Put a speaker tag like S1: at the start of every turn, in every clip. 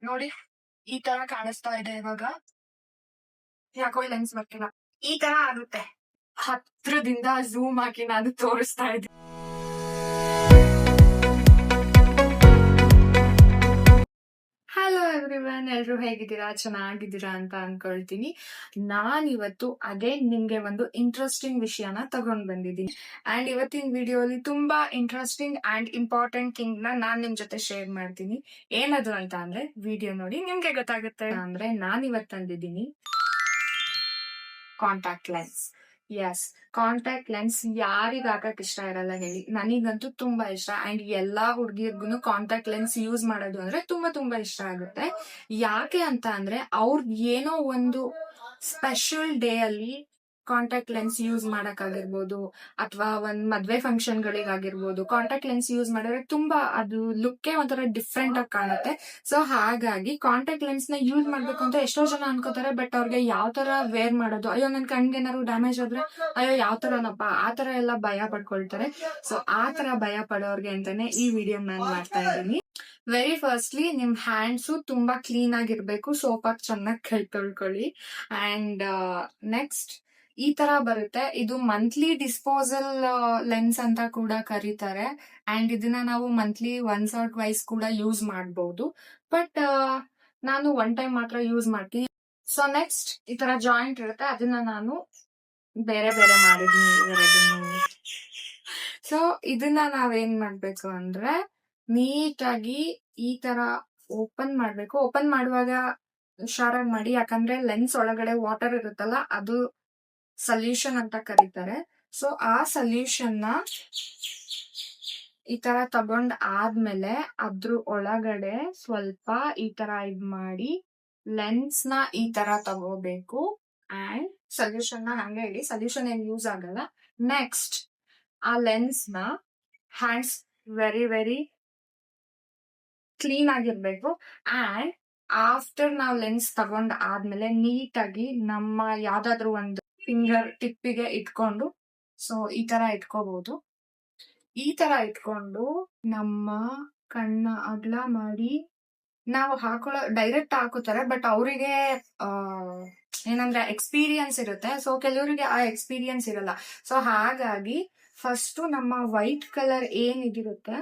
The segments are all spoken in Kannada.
S1: ನೋಡಿ, ಈ ತರ ಕಾಣಿಸ್ತಾ ಇದೆ ಇವಾಗ. ಯಾಕೋ ಲೆನ್ಸ್ ಬರ್ತಿಲ್ಲ. ಈ ತರ ಆಗುತ್ತೆ. ಹತ್ರದಿಂದ ಝೂಮ್ ಹಾಕಿ ನಾನು ತೋರಿಸ್ತಾ ಇದ್ದೀನಿ. ಹಲೋ ಎವ್ರಿವನ್, ಎಲ್ರು ಹೇಗಿದ್ದೀರಾ? ಚೆನ್ನಾಗಿದ್ದೀರಾ ಅಂತ ಅನ್ಕೊಳ್ತೀನಿ. ನಾನಿವತ್ತು ಅದೇ ನಿಮ್ಗೆ ಒಂದು ಇಂಟ್ರೆಸ್ಟಿಂಗ್ ವಿಷಯನ ತಗೊಂಡ್ ಬಂದಿದ್ದೀನಿ. ಅಂಡ್ ಇವತ್ತಿನ ವಿಡಿಯೋಲಿ ತುಂಬಾ ಇಂಟ್ರೆಸ್ಟಿಂಗ್ ಅಂಡ್ ಇಂಪಾರ್ಟೆಂಟ್ ಥಿಂಗ್ ನಾನ್ ನಿಮ್ ಜೊತೆ ಶೇರ್ ಮಾಡ್ತೀನಿ. ಏನದು ಅಂತ ಅಂದ್ರೆ ವಿಡಿಯೋ ನೋಡಿ ನಿಮ್ಗೆ ಗೊತ್ತಾಗುತ್ತೆ. ಅಂದ್ರೆ ನಾನ್ ಇವತ್ತು ತಂದಿದ್ದೀನಿ contact lens. Yes, contact lens ಯಾರಿಗ ಹಾಕಕ್ ಇಷ್ಟ ಇರಲ್ಲ ಹೇಳಿ? ನನಗಂತೂ ತುಂಬಾ ಇಷ್ಟ. ಅಂಡ್ ಎಲ್ಲಾ ಹುಡ್ಗಿರ್ಗುನು ಕಾಂಟ್ಯಾಕ್ಟ್ ಲೆನ್ಸ್ ಯೂಸ್ ಮಾಡೋದು ಅಂದ್ರೆ ತುಂಬಾ ಇಷ್ಟ ಆಗುತ್ತೆ. ಯಾಕೆ ಅಂತ ಅಂದ್ರೆ ಅವ್ರದ್ ಏನೋ ಒಂದು ಸ್ಪೆಷಲ್ ಡೇ ಅಲ್ಲಿ ಕಾಂಟ್ಯಾಕ್ಟ್ ಲೆನ್ಸ್ ಯೂಸ್ ಮಾಡಕ್ ಆಗಿರ್ಬೋದು, ಅಥವಾ ಒಂದ್ ಮದ್ವೆ ಫಂಕ್ಷನ್ ಗಳಿಗಾಗಿರ್ಬೋದು, ಕಾಂಟ್ಯಾಕ್ಟ್ ಲೆನ್ಸ್ ಯೂಸ್ ಮಾಡಿದ್ರೆ ತುಂಬಾ ಅದು ಲುಕ್ಕೇ ಒಂಥರ ಡಿಫ್ರೆಂಟ್ ಆಗಿ ಕಾಣುತ್ತೆ. ಸೊ ಹಾಗಾಗಿ ಕಾಂಟ್ಯಾಕ್ಟ್ ಲೆನ್ಸ್ ನ ಯೂಸ್ ಮಾಡ್ಬೇಕು ಅಂತ ಎಷ್ಟೋ ಜನ ಅನ್ಕೋತಾರೆ. ಬಟ್ ಅವ್ರಿಗೆ ಯಾವ ತರ ವೇರ್ ಮಾಡೋದು, ಅಯ್ಯೋ ನನ್ ಕಣ್ಗೆ ಏನಾದ್ರು ಡ್ಯಾಮೇಜ್ ಆದ್ರೆ ಅಯ್ಯೋ ಯಾವ ತರನಪ್ಪ, ಆ ತರ ಎಲ್ಲ ಭಯ ಪಡ್ಕೊಳ್ತಾರೆ. ಸೊ ಆ ತರ ಭಯ ಪಡೋರ್ಗೆ ಅಂತಾನೆ ಈ ವಿಡಿಯೋ ನಾನ್ ಮಾಡ್ತಾ ಇದ್ದೀನಿ. ವೆರಿ ಫಸ್ಟ್ಲಿ ನಿಮ್ ಹ್ಯಾಂಡ್ಸು ತುಂಬಾ ಕ್ಲೀನ್ ಆಗಿರ್ಬೇಕು. ಸೋಪ್ ಹಾಕಿ ಚೆನ್ನಾಗಿ ಕೈ ತೊಳ್ಕೊಳ್ಳಿ. ಅಂಡ್ ನೆಕ್ಸ್ಟ್ ಈ ತರ ಬರುತ್ತೆ. ಇದು ಮಂತ್ಲಿ ಡಿಸ್ಪೋಸಲ್ ಲೆನ್ಸ್ ಅಂತ ಕೂಡ ಕರೀತಾರೆ. ಅಂಡ್ ಇದನ್ನ ನಾವು ಮಂತ್ಲಿ ಒನ್ಸ್ ಆರ್ ಟ್ವೈಸ್ ಕೂಡ ಯೂಸ್ ಮಾಡಬಹುದು. ಬಟ್ ನಾನು ಒನ್ ಟೈಮ್ ಮಾತ್ರ ಯೂಸ್ ಮಾಡ್ತೀನಿ. ಸೊ ನೆಕ್ಸ್ಟ್ ಈ ತರ ಜಾಯಿಂಟ್ ಇರುತ್ತೆ, ಅದನ್ನ ನಾನು ಬೇರೆ ಬೇರೆ ಮಾಡಿದೀನಿ ಎರಡನ್ನು. ಸೊ ಇದನ್ನ ನಾವೇನ್ ಮಾಡ್ಬೇಕು ಅಂದ್ರೆ ನೀಟಾಗಿ ಈ ತರ ಓಪನ್ ಮಾಡ್ಬೇಕು. ಓಪನ್ ಮಾಡುವಾಗ ಹುಷಾರಾಗಿ ಮಾಡಿ, ಯಾಕಂದ್ರೆ ಲೆನ್ಸ್ ಒಳಗಡೆ ವಾಟರ್ ಇರುತ್ತಲ್ಲ, ಅದು ಸೊಲ್ಯೂಷನ್ ಅಂತ ಕರೀತಾರೆ. ಸೊ ಆ ಸೊಲ್ಯೂಷನ್ ನ ಈ ತರ ತಗೊಂಡ್ ಆದ್ಮೇಲೆ ಅದ್ರ ಒಳಗಡೆ ಸ್ವಲ್ಪ ಈ ತರ ಇದ್ ಮಾಡಿ ಲೆನ್ಸ್ ನ ಈ ತರ ತಗೋಬೇಕು. ಅಂಡ್ ಸೊಲ್ಯೂಷನ್ ನ ಹಂಗೆ ಇಡಿ, ಸೊಲ್ಯೂಷನ್ ಏನ್ ಯೂಸ್ ಆಗಲ್ಲ. ನೆಕ್ಸ್ಟ್ ಆ ಲೆನ್ಸ್ ನ ಹ್ಯಾಂಡ್ಸ್ ವೆರಿ ಕ್ಲೀನ್ ಆಗಿರ್ಬೇಕು. ಅಂಡ್ ಆಫ್ಟರ್ ನಾವ್ ಲೆನ್ಸ್ ತಗೊಂಡ್ ಆದ್ಮೇಲೆ ನೀಟಾಗಿ ನಮ್ಮ ಯಾವ್ದಾದ್ರು ಒಂದು ಫಿಂಗರ್ ಟಿಪ್ಪಿಗೆ ಇಟ್ಕೊಂಡು, ಸೊ ಈ ತರ ಇಟ್ಕೋಬಹುದು. ಈ ತರ ಇಟ್ಕೊಂಡು ನಮ್ಮ ಕಣ್ಣ ಅಗಲ ಮಾಡಿ ನಾವು ಡೈರೆಕ್ಟ್ ಹಾಕೋತಾರೆ. ಬಟ್ ಅವರಿಗೆ ಏನಂದ್ರೆ ಎಕ್ಸ್ಪೀರಿಯನ್ಸ್ ಇರುತ್ತೆ. ಸೊ ಕೆಲವರಿಗೆ ಆ ಎಕ್ಸ್ಪೀರಿಯನ್ಸ್ ಇರಲ್ಲ. ಸೊ ಹಾಗಾಗಿ ಫಸ್ಟ್ ನಮ್ಮ ವೈಟ್ ಕಲರ್ ಏನಿದಿರುತ್ತೆ,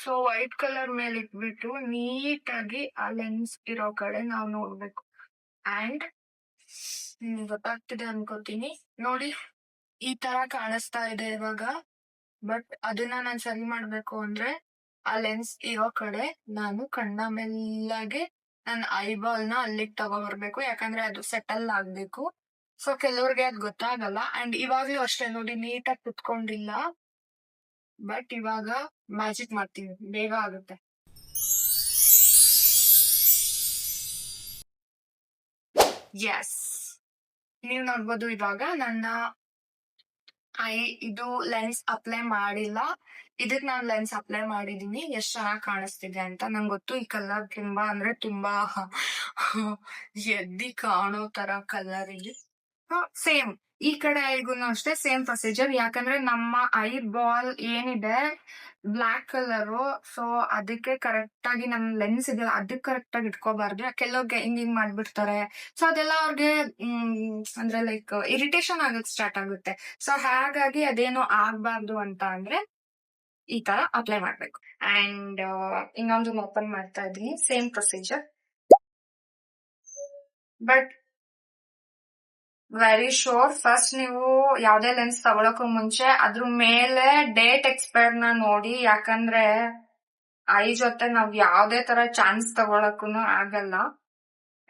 S1: ಸೊ ವೈಟ್ ಕಲರ್ ಮೇಲೆ ಇಟ್ಬಿಟ್ಟು ನೀಟಾಗಿ ಆ ಲೆನ್ಸ್ ಇರೋ ಕಡೆ ನಾವು ನೋಡ್ಬೇಕು. ಅಂಡ್ ಗೊತ್ತಾಗ್ತಿದೆ ಅನ್ಕೋತೀನಿ. ನೋಡಿ, ಈ ತರ ಕಾಣಿಸ್ತಾ ಇದೆ ಇವಾಗ. ಬಟ್ ಅದನ್ನ ನಾನು ಸರಿ ಮಾಡ್ಬೇಕು ಅಂದ್ರೆ ಆ ಲೆನ್ಸ್ ಇರೋ ಕಡೆ ನಾನು ಕಣ್ಣ ಮೆಲ್ಲಗೆ ನನ್ನ ಐಬಾಲ್ ನ ಅಲ್ಲಿಗೆ ತಗೊಬರ್ಬೇಕು, ಯಾಕಂದ್ರೆ ಅದು ಸೆಟಲ್ ಆಗ್ಬೇಕು. ಸೊ ಕೆಲವ್ರಿಗೆ ಅದ್ ಗೊತ್ತಾಗಲ್ಲ. ಅಂಡ್ ಇವಾಗ್ಲೂ ಅಷ್ಟೇ ನೋಡಿ, ನೀಟಾಗಿ ಕುತ್ಕೊಂಡಿಲ್ಲ. ಬಟ್ ಇವಾಗ ಮ್ಯಾಜಿಕ್ ಮಾಡ್ತೀವಿ, ಬೇಗ ಆಗುತ್ತೆ. ಎಸ್, ನೀವ್ ನೋಡ್ಬೋದು ಇವಾಗ ನನ್ನ ಇದು ಲೆನ್ಸ್ ಅಪ್ಲೈ ಮಾಡಿಲ್ಲ. ಇದಕ್ ನಾನು ಲೆನ್ಸ್ ಅಪ್ಲೈ ಮಾಡಿದೀನಿ. ಎಷ್ಟ್ ಚೆನ್ನಾಗಿ ಕಾಣಿಸ್ತಿದೆ ಅಂತ ನಂಗೆ ಗೊತ್ತು. ಈ ಕಲರ್ ತುಂಬಾ ಅಂದ್ರೆ ತುಂಬಾ ಎದ್ದಿ ಕಾಣೋ ತರ ಕಲರ್ ಇಲ್ಲಿ. ಸೇಮ್ ಈ ಕಡೆ ಐಗುನು ಅಷ್ಟೇ ಸೇಮ್ ಪ್ರೊಸೀಜರ್. ಯಾಕಂದ್ರೆ ನಮ್ಮ ಐ ಬಾಲ್ ಏನಿದೆ ಬ್ಲಾಕ್ ಕಲರ್, ಸೊ ಅದಕ್ಕೆ ಕರೆಕ್ಟ್ ಆಗಿ ನಮ್ ಲೆನ್ಸ್ ಇದೆ ಅದಕ್ಕೆ ಕರೆಕ್ಟ್ ಆಗಿ ಇಟ್ಕೋಬಾರ್ದು. ಕೆಲವ್ರಿಗೆ ಹಿಂಗ್ ಮಾಡ್ಬಿಡ್ತಾರೆ. ಸೊ ಅದೆಲ್ಲ ಅವ್ರಿಗೆ ಅಂದ್ರೆ ಲೈಕ್ ಇರಿಟೇಷನ್ ಆಗಕ್ ಸ್ಟಾರ್ಟ್ ಆಗುತ್ತೆ. ಸೊ ಹಾಗಾಗಿ ಅದೇನು ಆಗ್ಬಾರ್ದು ಅಂತ ಅಂದ್ರೆ ಈ ತರ ಅಪ್ಲೈ ಮಾಡ್ಬೇಕು. ಅಂಡ್ ಇನ್ನೊಂದು ಓಪನ್ ಮಾಡ್ತಾ ಇದೀನಿ, same procedure. But very sure, first ನೀವು ಯಾವ್ದೇ ಲೆನ್ಸ್ ತಗೊಳಕ್ಕೂ ಮುಂಚೆ ಅದ್ರ ಮೇಲೆ ಡೇಟ್ ಎಕ್ಸ್ಪೈರ್ ನ ನೋಡಿ. ಯಾಕಂದ್ರೆ ಐ ಜೊತೆ ನಾವ್ ಯಾವ್ದೇ ತರ ಚಾನ್ಸ್ ತಗೊಳಕ್ಕೂ ಆಗಲ್ಲ.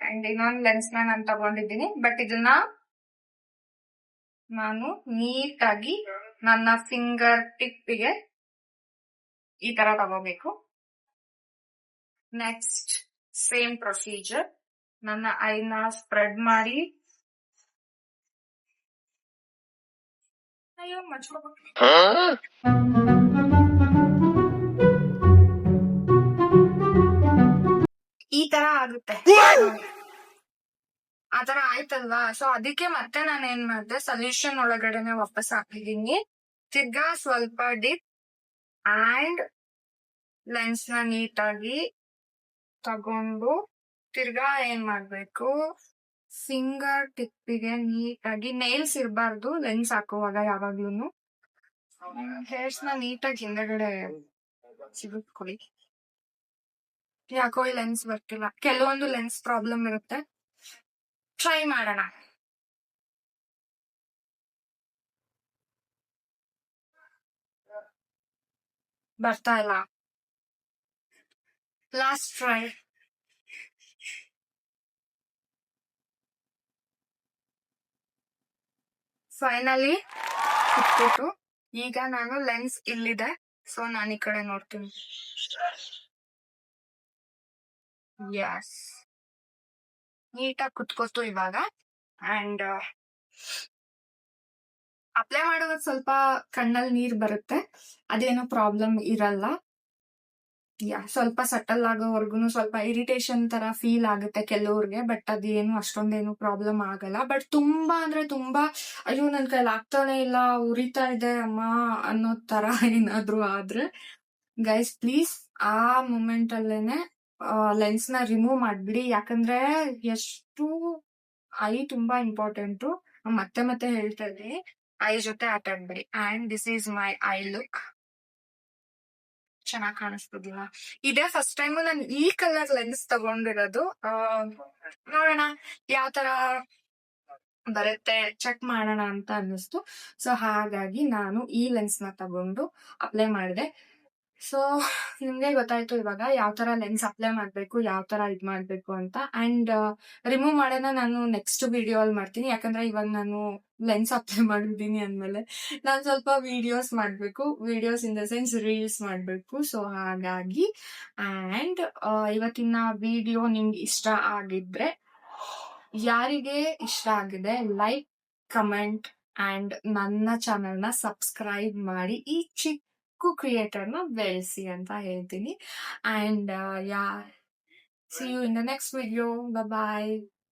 S1: ಅಂಡ್ ಇನ್ನೊಂದ್ ಲೆನ್ಸ್ ನ ನಾನು ತಗೊಂಡಿದ್ದೀನಿ. ಬಟ್ ಇದನ್ನ ನಾನು ನೀಟಾಗಿ ನನ್ನ ಫಿಂಗರ್ ಟಿಪ್ಪಿಗೆ ಈ ತರ ತಗೋಬೇಕು. ನೆಕ್ಸ್ಟ್ ಸೇಮ್ ಪ್ರೊಸೀಜರ್, ನನ್ನ ಐನ ಸ್ಪ್ರೆಡ್ ಮಾಡಿ, ಅಯ್ಯೋ ಈ ತರ ಆಗುತ್ತೆ. ಆ ತರ ಆಯ್ತಲ್ವಾ? ಸೊ ಅದಕ್ಕೆ ಮತ್ತೆ ನಾನು ಏನ್ ಮಾಡ್ದೆ, ಸೊಲ್ಯೂಷನ್ ಒಳಗಡೆನೆ ವಾಪಸ್ ಹಾಕಿದೀನಿ. ತಿರ್ಗಾ ಸ್ವಲ್ಪ ಡಿಪ್ ಅಂಡ್ ಲೆನ್ಸ್ ನ ನೀಟಾಗಿ ತಗೊಂಡು ತಿರ್ಗಾ ಏನ್ ಮಾಡ್ಬೇಕು, ಫಿಂಗರ್ ಟಿಪ್ಪಿಗೆ ನೀಟಾಗಿ ನೈಲ್ಸ್ ಇರಬಾರ್ದು ಲೆನ್ಸ್ ಹಾಕುವಾಗ ಯಾವಾಗ್ಲೂ. ಹೇರ್ಸ್ ನ ನೀಟಾಗಿ ಹಿಂದೆಗಡೆ ಸಿಗುತ್ಕೊಳ್ಳಿ. ಯಾಕೋ ಈ ಲೆನ್ಸ್ ಬರ್ತಿಲ್ಲ, ಕೆಲವೊಂದು ಲೆನ್ಸ್ ಪ್ರಾಬ್ಲಮ್ ಇರುತ್ತೆ. ಟ್ರೈ ಮಾಡೋಣ. ಬರ್ತಾ ಇಲ್ಲ. Last try. ಫೈನಲಿ ಕುತ್ಬಿಟ್ಟು ಈಗ ನಾನು ಲೆನ್ಸ್ ಇಲ್ಲಿದೆ, ಸೊ ನಾನು ಈ ಕಡೆ ನೋಡ್ತೀನಿ. ಯಸ್, ನೀಟಾಗಿ ಕುತ್ಕೋತು ಇವಾಗ. ಅಂಡ್ ಅಪ್ಲೈ ಮಾಡುವಾಗ ಸ್ವಲ್ಪ ಕಣ್ಣಲ್ಲಿ ನೀರ್ ಬರುತ್ತೆ, ಅದೇನು ಪ್ರಾಬ್ಲಮ್ ಇರಲ್ಲ. ಸ್ವಲ್ಪ ಸಟಲ್ ಆಗೋವರ್ಗುನು ಸ್ವಲ್ಪ ಇರಿಟೇಷನ್ ತರ ಫೀಲ್ ಆಗುತ್ತೆ ಕೆಲವ್ರಿಗೆ, ಬಟ್ ಅದೇನು ಅಷ್ಟೊಂದೇನು ಪ್ರಾಬ್ಲಮ್ ಆಗಲ್ಲ. ಬಟ್ ತುಂಬಾ ಅಂದ್ರೆ ತುಂಬಾ ಅಯ್ಯೋ ನನ್ ಕೈಲಿ ಆಗ್ತಾನೆ ಇಲ್ಲ, ಉರಿತಾ ಇದೆ ಅಮ್ಮ ಅನ್ನೋ ತರ ಏನಾದ್ರು ಆದ್ರೆ ಗೈಸ್ ಪ್ಲೀಸ್ ಆ ಮೂಮೆಂಟ್ ಅಲ್ಲೇನೆ ಲೆನ್ಸ್ ನ ರಿಮೂವ್ ಮಾಡ್ಬಿಡಿ. ಯಾಕಂದ್ರೆ ಎಷ್ಟು ಐ ತುಂಬಾ ಇಂಪಾರ್ಟೆಂಟು. ಮತ್ತೆ ಮತ್ತೆ ಹೇಳ್ತಾ ಇದ್ದೀನಿ, ಐ ಜೊತೆ ಆಟ ಆಡ್ಬೇಡಿ. And this is my eye look. ಚೆನ್ನಾಗ್ ಕಾಣಿಸ್ತಿದಿಲ್ಲ. ಇದೇ ಫಸ್ಟ್ ಟೈಮ್ ನಾನು ಈ ಕಲರ್ ಲೆನ್ಸ್ ತಗೊಂಡಿರೋದು. ನೋಡೋಣ ಯಾವ ತರ ಬರುತ್ತೆ, ಚೆಕ್ ಮಾಡೋಣ ಅಂತ ಅನ್ನಿಸ್ತು. ಸೊ ಹಾಗಾಗಿ ನಾನು ಈ ಲೆನ್ಸ್ ನ ತಗೊಂಡು ಅಪ್ಲೈ ಮಾಡಿದೆ. ಸೊ ನಿಮ್ಗೆ ಗೊತ್ತಾಯ್ತು ಇವಾಗ ಯಾವ ತರ ಲೆನ್ಸ್ ಅಪ್ಲೈ ಮಾಡ್ಬೇಕು, ಯಾವ ತರ ಇದ್ ಮಾಡ್ಬೇಕು ಅಂತ. ಅಂಡ್ ರಿಮೂವ್ ಮಾಡೋಣ ನಾನು ನೆಕ್ಸ್ಟ್ ವಿಡಿಯೋ ಅಲ್ಲಿ ಮಾಡ್ತೀನಿ. ಯಾಕಂದ್ರೆ ಇವಾಗ ನಾನು ಲೆನ್ಸ್ ಅಪ್ಲೈ ಮಾಡಿದ್ದೀನಿ ಅಂದ್ಮೇಲೆ ನಾನು ಸ್ವಲ್ಪ ವಿಡಿಯೋಸ್ ಮಾಡ್ಬೇಕು, videos in the sense reels ಮಾಡ್ಬೇಕು. ಸೊ ಹಾಗಾಗಿ ಅಂಡ್ ಇವತ್ತಿನ ವಿಡಿಯೋ ನಿಮ್ಗೆ ಇಷ್ಟ ಆಗಿದ್ರೆ, ಯಾರಿಗೆ ಇಷ್ಟ ಆಗಿದೆ ಲೈಕ್, ಕಮೆಂಟ್ ಅಂಡ್ ನನ್ನ ಚಾನೆಲ್ ನ ಸಬ್ಸ್ಕ್ರೈಬ್ ಮಾಡಿ ಈ ಚಿಕ್ಕ ಕ್ರಿಯೇಟರ್ ನ ಬೆಳೆಸಿ ಅಂತ ಹೇಳ್ತೀನಿ. And yeah, see you in the next video. Bye.